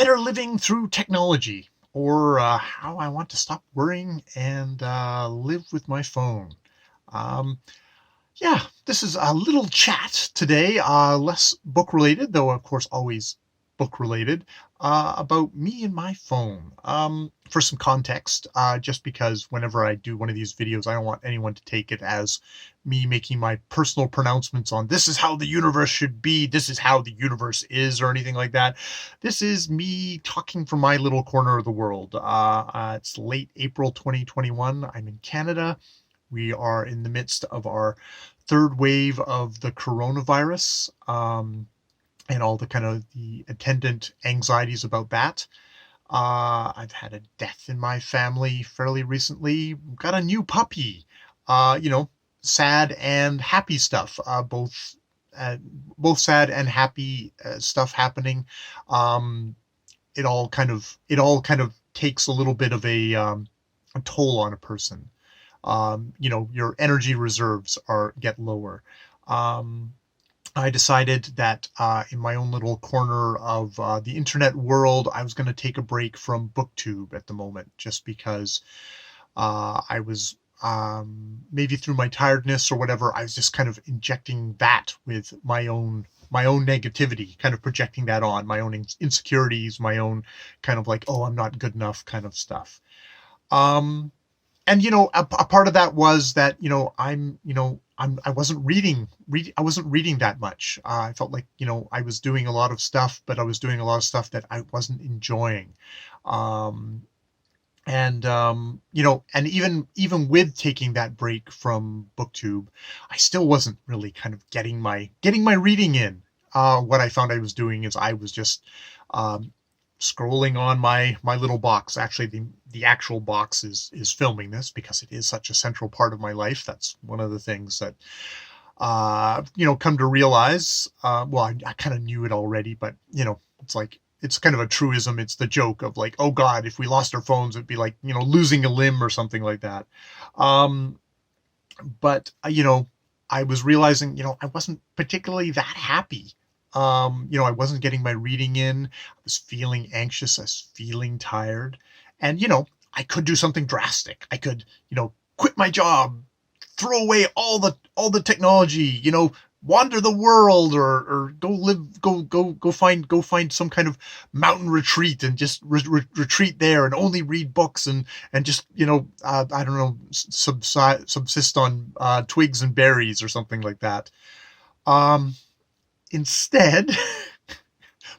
better living through technology, or how I want to stop worrying and live with my phone. Um, yeah, this is a little chat today, less book related, though of course always book related, about me and my phone. For some context, just because whenever I do one of these videos, I don't want anyone to take it as me making my personal pronouncements on this is how the universe should be, this is how the universe is, or anything like that. This is me talking from my little corner of the world. It's late April 2021. I'm in Canada. We are in the midst of our third wave of the coronavirus, and all the kind of the attendant anxieties about that. I've had a death in my family fairly recently. Got a new puppy. You know, sad and happy stuff. Uh, both sad and happy stuff happening. Um, it all kind of takes a little bit of a toll on a person. Your energy reserves are get lower. Um, I decided that in my own little corner of the internet world, I was going to take a break from BookTube at the moment, just because I was maybe through my tiredness or whatever, I was just kind of injecting that with my own negativity, kind of projecting that on my own insecurities, my own kind of like, oh, I'm not good enough kind of stuff. Um, and a part of that was that I wasn't I wasn't reading that much. I felt like I was doing a lot of stuff, but I was doing a lot of stuff that I wasn't enjoying. um and even with taking that break from BookTube, I still wasn't really kind of getting my reading in. What I found I was doing is I was just um scrolling on my little box. Actually, the actual box is filming this because it is such a central part of my life. That's one of the things that come to realize. Well, I kind of knew it already, but it's like it's kind of a truism. It's the joke of like, oh God, if we lost our phones, it'd be like losing a limb or something like that. Um, but I was realizing I wasn't particularly that happy. I wasn't getting my reading in. I was feeling anxious. I was feeling tired, and I could do something drastic. I could quit my job, throw away all the technology, wander the world, or go find some kind of mountain retreat and just retreat there and only read books and just I don't know, subsist on twigs and berries or something like that. Um, Instead,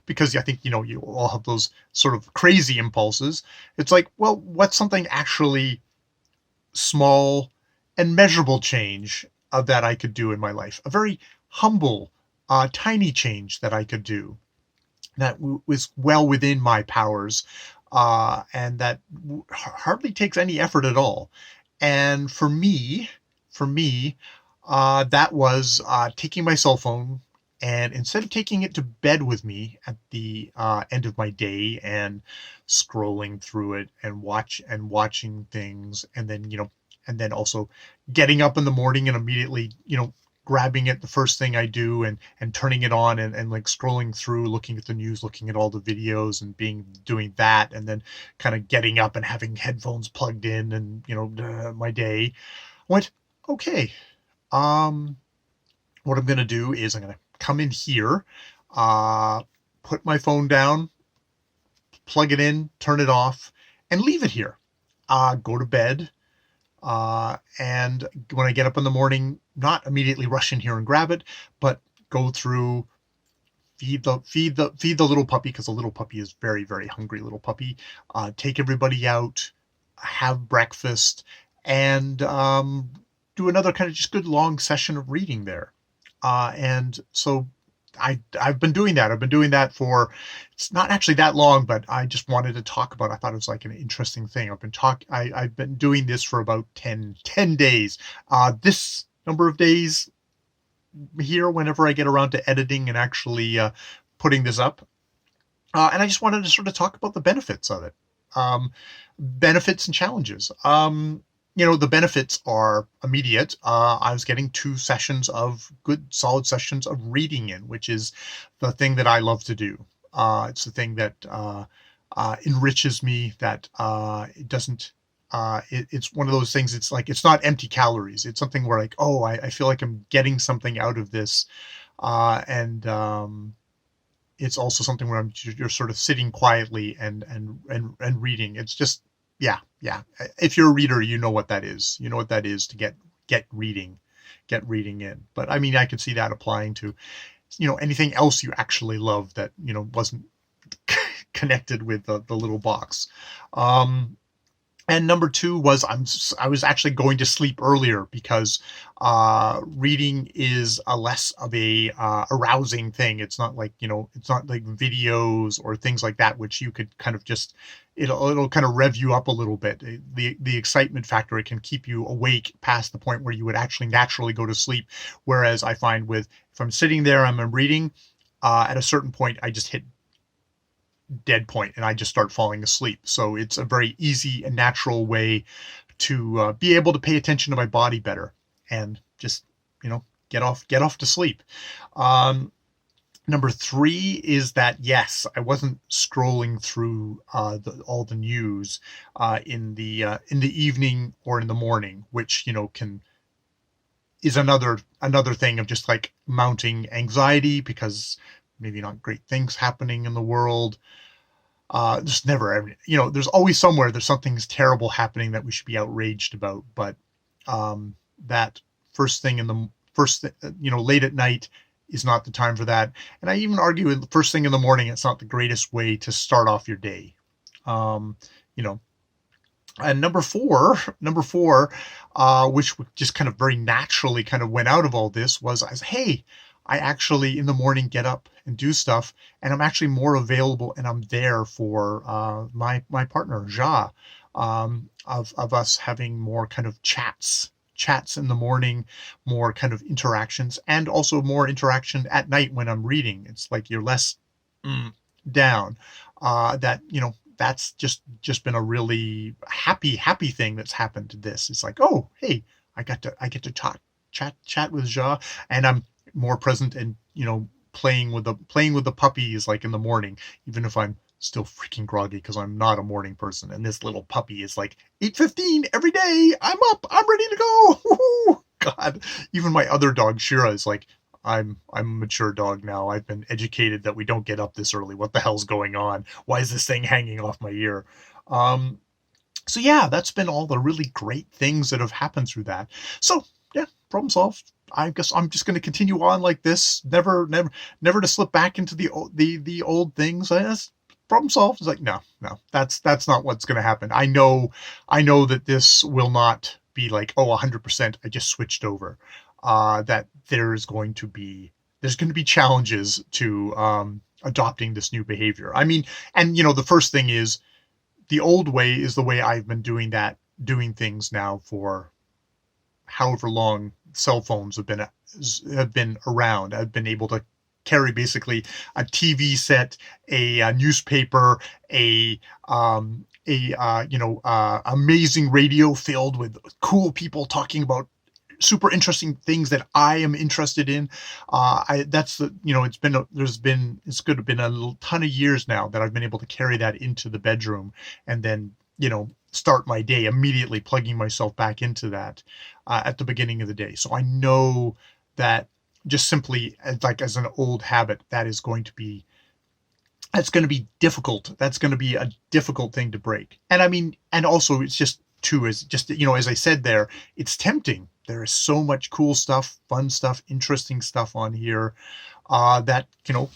because I think you all have those sort of crazy impulses. It's like, well, what's something actually small and measurable change that I could do in my life? A very humble, tiny change that I could do that was well within my powers, and that hardly takes any effort at all. And for me, that was taking my cell phone, and instead of taking it to bed with me at the end of my day and scrolling through it and watching things, and then also getting up in the morning and immediately grabbing it the first thing I do, and turning it on, and like scrolling through, looking at the news, looking at all the videos, and doing that, and then kind of getting up and having headphones plugged in, and my day went, okay. um what I'm going to do is I'm going to come in here, uh put my phone down, plug it in, turn it off, and leave it here. Go to bed, and when I get up in the morning, not immediately rush in here and grab it, but go through, feed the little puppy, because the little puppy is very, very hungry little puppy. Take everybody out, have breakfast, and do another kind of just good long session of reading there. And so I've been doing that. I've been doing that for, it's not actually that long, but I just wanted to talk about it. I thought it was like an interesting thing. I've been doing this for about 10 days. This number of days here, whenever I get around to editing and actually putting this up. And I just wanted to sort of talk about the benefits of it. Benefits and challenges. The benefits are immediate. I was getting good solid sessions of reading in, which is the thing that I love to do. It's the thing that enriches me. That it doesn't. It's one of those things. It's like it's not empty calories. It's something where like, oh, I feel like I'm getting something out of this, and it's also something where you're sort of sitting quietly and reading. It's just yeah, yeah. If you're a reader, you know what that is. You know what that is to get reading, get reading in. But I mean, I could see that applying to anything else you actually love that wasn't connected with the little box. Um, and number two was I was actually going to sleep earlier because reading is a less of a arousing thing. It's not like it's not like videos or things like that, which you could kind of just it'll kind of rev you up a little bit. The excitement factor, it can keep you awake past the point where you would actually naturally go to sleep. Whereas I find with if I'm sitting there, I'm reading, at a certain point I just hit dead point and I just start falling asleep. So it's a very easy and natural way to be able to pay attention to my body better and just get off to sleep. Um, Number three is that yes, I wasn't scrolling through all the news in the evening or in the morning, which can is another thing of just like mounting anxiety because maybe not great things happening in the world. Just never, there's always somewhere there's something's terrible happening that we should be outraged about. But that late at night is not the time for that. And I even argue the first thing in the morning, it's not the greatest way to start off your day. Um, you know, and number four, which just kind of very naturally kind of went out of all this was, hey, I actually in the morning get up and do stuff, and I'm actually more available, and I'm there for my partner Ja, of us having more kind of chats in the morning, more kind of interactions, and also more interaction at night when I'm reading. It's like you're less down. That that's just been a really happy thing that's happened to this. It's like, oh, hey, I get to talk chat with Ja, and I'm more present and playing with the puppies like in the morning, even if I'm still freaking groggy because I'm not a morning person. And this little puppy is like 8:15 every day. I'm up. I'm ready to go. Woo-hoo! God, even my other dog Shira is like, I'm a mature dog now. I've been educated that we don't get up this early. What the hell's going on? Why is this thing hanging off my ear? Um, so yeah, that's been all the really great things that have happened through that. So yeah, problem solved. I guess I'm just going to continue on like this, never to slip back into the old things. That's problem solved. It's like no, that's not what's going to happen. I know that this will not be like 100%. I just switched over. That there's going to be challenges to adopting this new behavior. I mean, and the first thing is the old way is the way I've been doing things now for however long cell phones have been around. I've been able to carry basically a TV set, a newspaper, amazing radio filled with cool people talking about super interesting things that I am interested in. It's could have been a ton of years now that I've been able to carry that into the bedroom and then start my day immediately plugging myself back into that at the beginning of the day. So I know that just simply as an old habit, that's going to be difficult. That's going to be a difficult thing to break. And I mean, and also it's just as I said there, it's tempting. There is so much cool stuff, fun stuff, interesting stuff on here that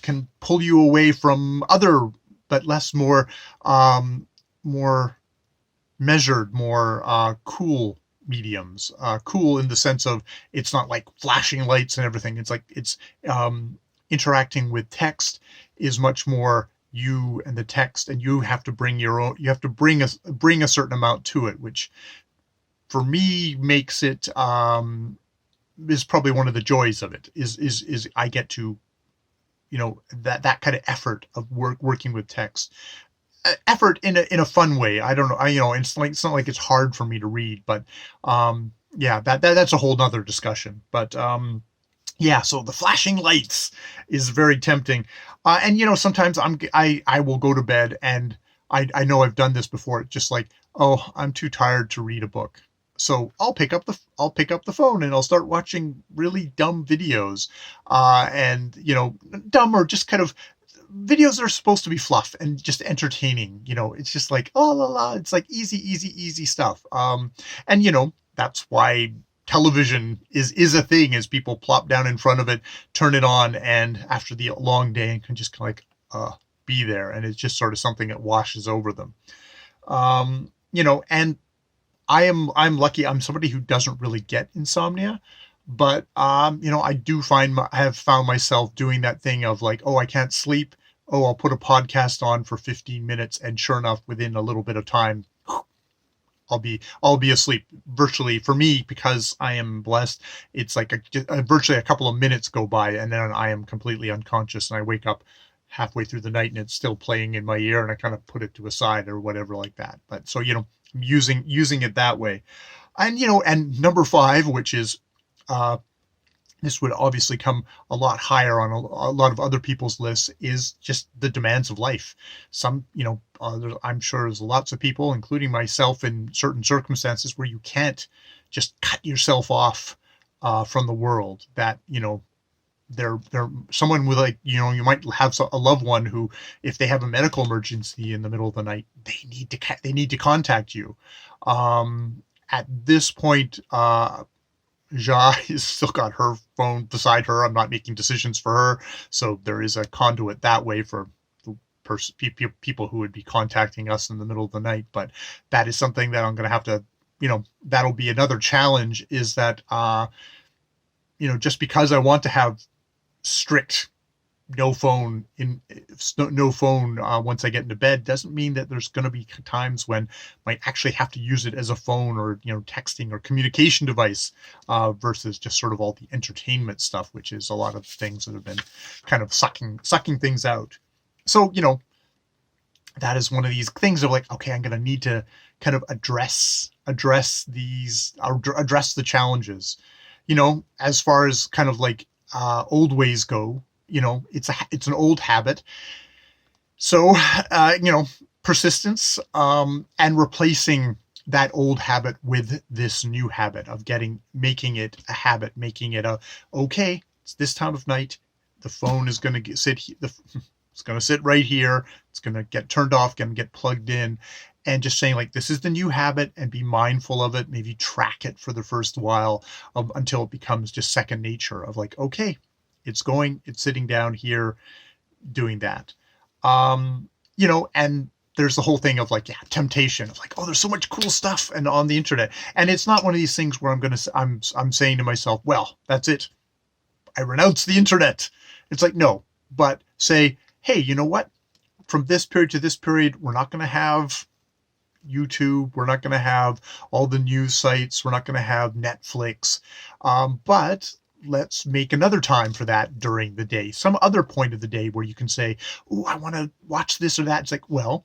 can pull you away from other but less more measured, more cool mediums. Cool in the sense of it's not like flashing lights and everything. It's like it's interacting with text is much more you and the text, and you have to bring your own. You have to bring a certain amount to it, which for me makes it is probably one of the joys of it. Is I get to that kind of effort of working with text. Effort in a fun way. I don't know. It's not like it's hard for me to read, but yeah, that's a whole nother discussion. But Yeah, so the flashing lights is very tempting. And sometimes I will go to bed and I know I've done this before. It's just like, oh, I'm too tired to read a book. So I'll pick up the phone and I'll start watching really dumb videos. And dumb or just kind of videos that are supposed to be fluff and just entertaining. It's just like, oh la la, it's like easy, easy, easy stuff. And that's why television is a thing, as people plop down in front of it, turn it on, and after the long day can just kind of like be there, and it's just sort of something that washes over them. And I'm lucky. I'm somebody who doesn't really get insomnia, but I have found myself doing that thing of like, oh, I can't sleep. Oh, I'll put a podcast on for 15 minutes, and sure enough, within a little bit of time, I'll be asleep virtually. For me, because I am blessed, it's like virtually a couple of minutes go by, and then I am completely unconscious, and I wake up halfway through the night and it's still playing in my ear, and I kind of put it to a side or whatever like that. But so I'm using it that way. And and number five, which is this would obviously come a lot higher on a lot of other people's lists, is just the demands of life. I'm sure there's lots of people, including myself, in certain circumstances where you can't just cut yourself off from the world. That they're someone with, like, you might have a loved one who, if they have a medical emergency in the middle of the night, they need to contact you. At this point, Ja has still got her phone beside her. I'm not making decisions for her, so there is a conduit that way for the people who would be contacting us in the middle of the night. But that is something that I'm going to have to, that'll be another challenge. Is that just because I want to have strict no phone once I get into bed, doesn't mean that there's going to be times when I might actually have to use it as a phone or texting or communication device, versus just sort of all the entertainment stuff, which is a lot of things that have been kind of sucking things out. So that is one of these things of like, okay, I'm going to need to kind of address the challenges, as far as kind of like old ways go. It's an old habit. So, persistence, and replacing that old habit with this new habit of making it a habit, making it okay, it's this time of night, the phone is going to it's going to sit right here. It's going to get turned off, going to get plugged in, and just saying like, this is the new habit, and be mindful of it. Maybe track it for the first while until it becomes just second nature of like, okay, it's sitting down here doing that. And there's the whole thing of like, yeah, temptation of like, oh, there's so much cool stuff and on the internet. And it's not one of these things where I'm saying to myself, well, that's it, I renounce the internet. It's like, no, but say, hey, you know what? From this period to this period, we're not going to have YouTube. We're not going to have all the news sites. We're not going to have Netflix. But let's make another time for that during the day, some other point of the day where you can say, oh, I want to watch this or that. It's like, well,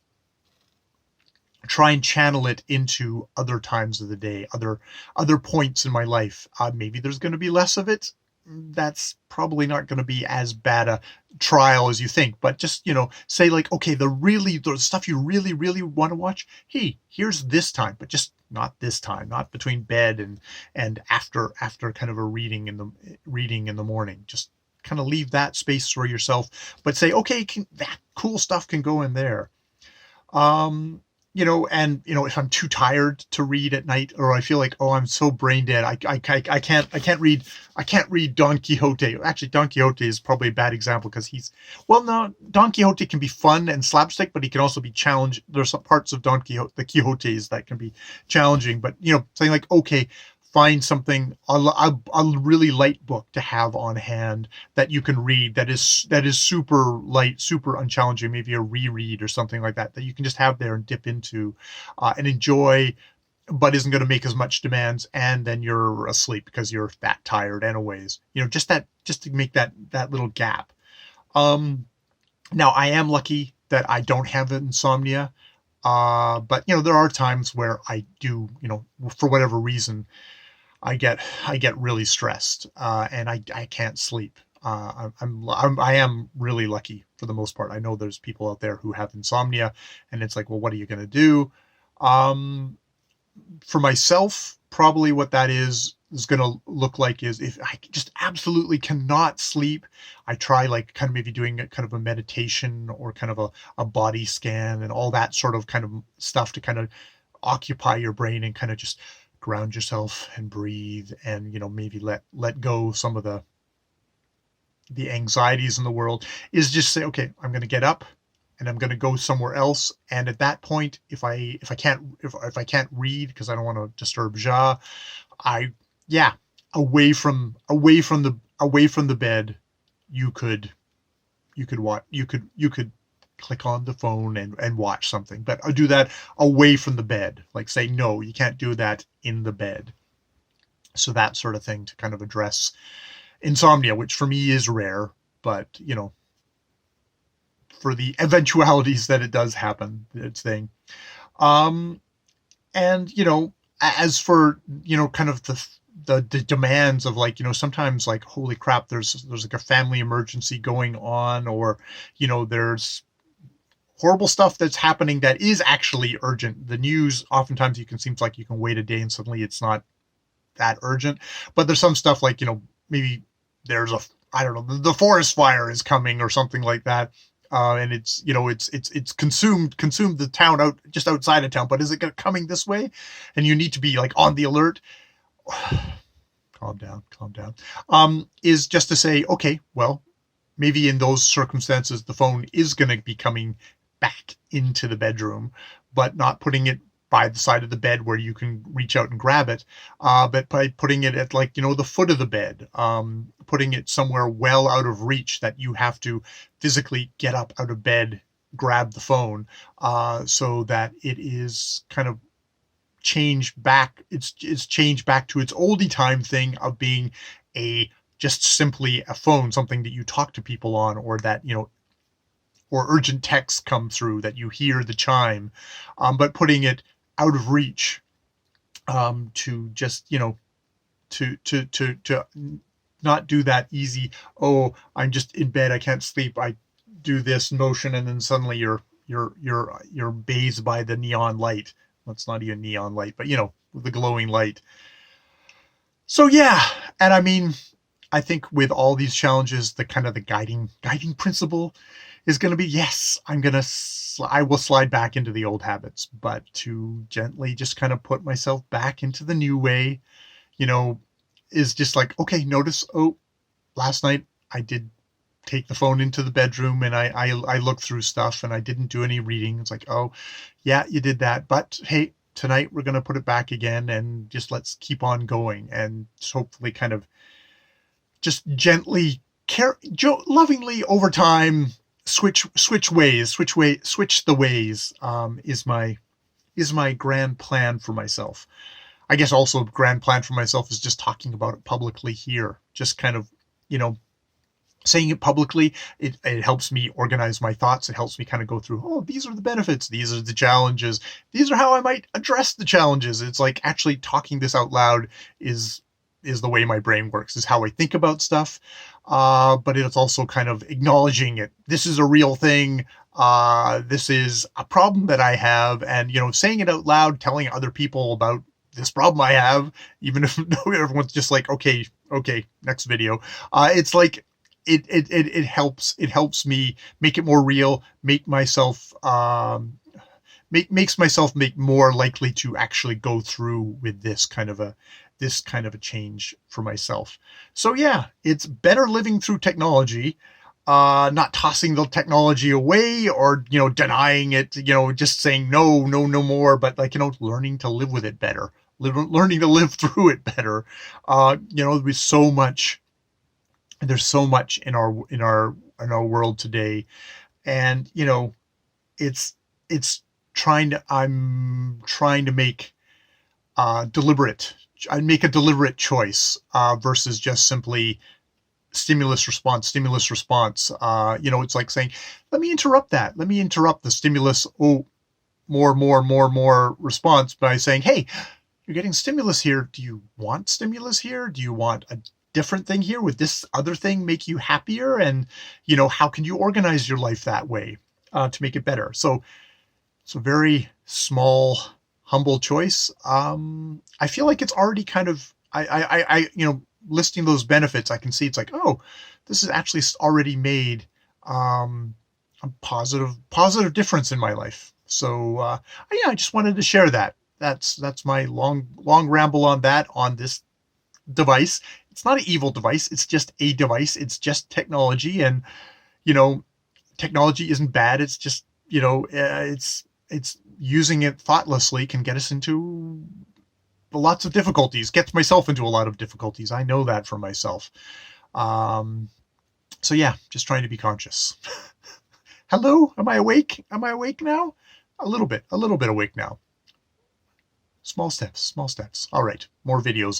try and channel it into other times of the day, other points in my life. Maybe there's going to be less of it. That's probably not going to be as bad a trial as you think, but just say like, okay, the stuff you really, really want to watch, hey, here's this time, but just not this time, not between bed and after kind of a reading in the morning. Just kind of leave that space for yourself, but say, okay, that cool stuff can go in there. If I'm too tired to read at night, or I feel like, oh, I'm so brain dead, I can't read Don Quixote. Actually, Don Quixote is probably a bad example because no, Don Quixote can be fun and slapstick, but he can also be challenged. There's some parts of the Quixotes that can be challenging, but saying like, okay, find something, a really light book to have on hand that you can read, that is super light, super unchallenging, maybe a reread or something like that you can just have there and dip into and enjoy, but isn't going to make as much demands, and then you're asleep because you're that tired anyways. Just to make that little gap. Now I am lucky that I don't have insomnia, but there are times where I do, for whatever reason, I get really stressed, and I can't sleep. I am really lucky for the most part. I know there's people out there who have insomnia, and it's like, well, what are you going to do? Um, for myself, probably what that is going to look like is if I just absolutely cannot sleep, I try like kind of maybe doing a kind of a meditation or kind of a body scan and all that sort of kind of stuff to kind of occupy your brain and kind of just ground yourself and breathe and maybe let go some of the anxieties in the world. Is just say, okay, I'm going to get up and I'm going to go somewhere else. And at that point, if I can't read because I don't want to disturb Ja, I yeah, away from the bed, you could click on the phone and watch something, but I do that away from the bed. Like say, no, you can't do that in the bed. So that sort of thing to kind of address insomnia, which for me is rare, but for the eventualities that it does happen, it's thing. Um, and as for kind of the demands of like sometimes like holy crap, there's like a family emergency going on, or there's horrible stuff that's happening that is actually urgent. The news oftentimes seems like you can wait a day and suddenly it's not that urgent, but there's some stuff like maybe there's I don't know, the forest fire is coming or something like that. And it's it's consumed the town out just outside of town, but is it coming this way? And you need to be like on the alert. Calm down, calm down. Is just to say, okay, well, maybe in those circumstances, the phone is going to be coming back into the bedroom, but not putting it by the side of the bed where you can reach out and grab it, but by putting it at like, the foot of the bed, putting it somewhere well out of reach that you have to physically get up out of bed, grab the phone, so that it is kind of changed back. It's changed back to its oldie time thing of being just simply a phone, something that you talk to people on, or that, or urgent texts come through that you hear the chime, but putting it out of reach, to just, to not do that easy, oh, I'm just in bed, I can't sleep, I do this motion, and then suddenly you're bathed by the neon light. Well, it's not even neon light, but the glowing light. So yeah, and I mean, I think with all these challenges, the kind of the guiding principle is going to be, yes, I will slide back into the old habits, but to gently just kind of put myself back into the new way, is just like, okay, notice, oh, last night I did take the phone into the bedroom and I looked through stuff and I didn't do any reading. It's like, oh yeah, you did that, but hey, tonight we're going to put it back again and just let's keep on going, and hopefully kind of just gently lovingly over time switch the ways, is my grand plan for myself. I guess also grand plan for myself is just talking about it publicly here, just kind of saying it publicly. It helps me organize my thoughts. It helps me kind of go through, oh, these are the benefits, these are the challenges, these are how I might address the challenges. It's like actually talking this out loud is the way my brain works, is how I think about stuff. But it's also kind of acknowledging it. This is a real thing. This is a problem that I have, and saying it out loud, telling other people about this problem I have, even if everyone's just like, okay, next video. It's like it helps me make it more real, make myself makes myself more likely to actually go through with this kind of a change for myself. So yeah, it's better living through technology, not tossing the technology away or denying it, just saying no more, but like learning to live with it better, learning to live through it better. There's so much in our world today, and I'm trying to make deliberate. I make a deliberate choice, versus just simply stimulus response. It's like saying, let me interrupt that. Let me interrupt the stimulus. Oh, more response by saying, hey, you're getting stimulus here. Do you want stimulus here? Do you want a different thing here? Would this other thing make you happier? And, how can you organize your life that way to make it better? So it's a very small, humble choice. I feel like it's already kind of, listing those benefits, I can see it's like, oh, this has actually already made a positive difference in my life. So yeah, I just wanted to share that. That's my long ramble on that, on this device. It's not an evil device. It's just a device. It's just technology, and you know, technology isn't bad. It's just it's using it thoughtlessly can get us into lots of difficulties. Gets myself into a lot of difficulties. I know that for myself. Um, so yeah, just trying to be conscious. Hello, am I awake? Am I awake now? A little bit awake now. Small steps, small steps. All right, more videos later.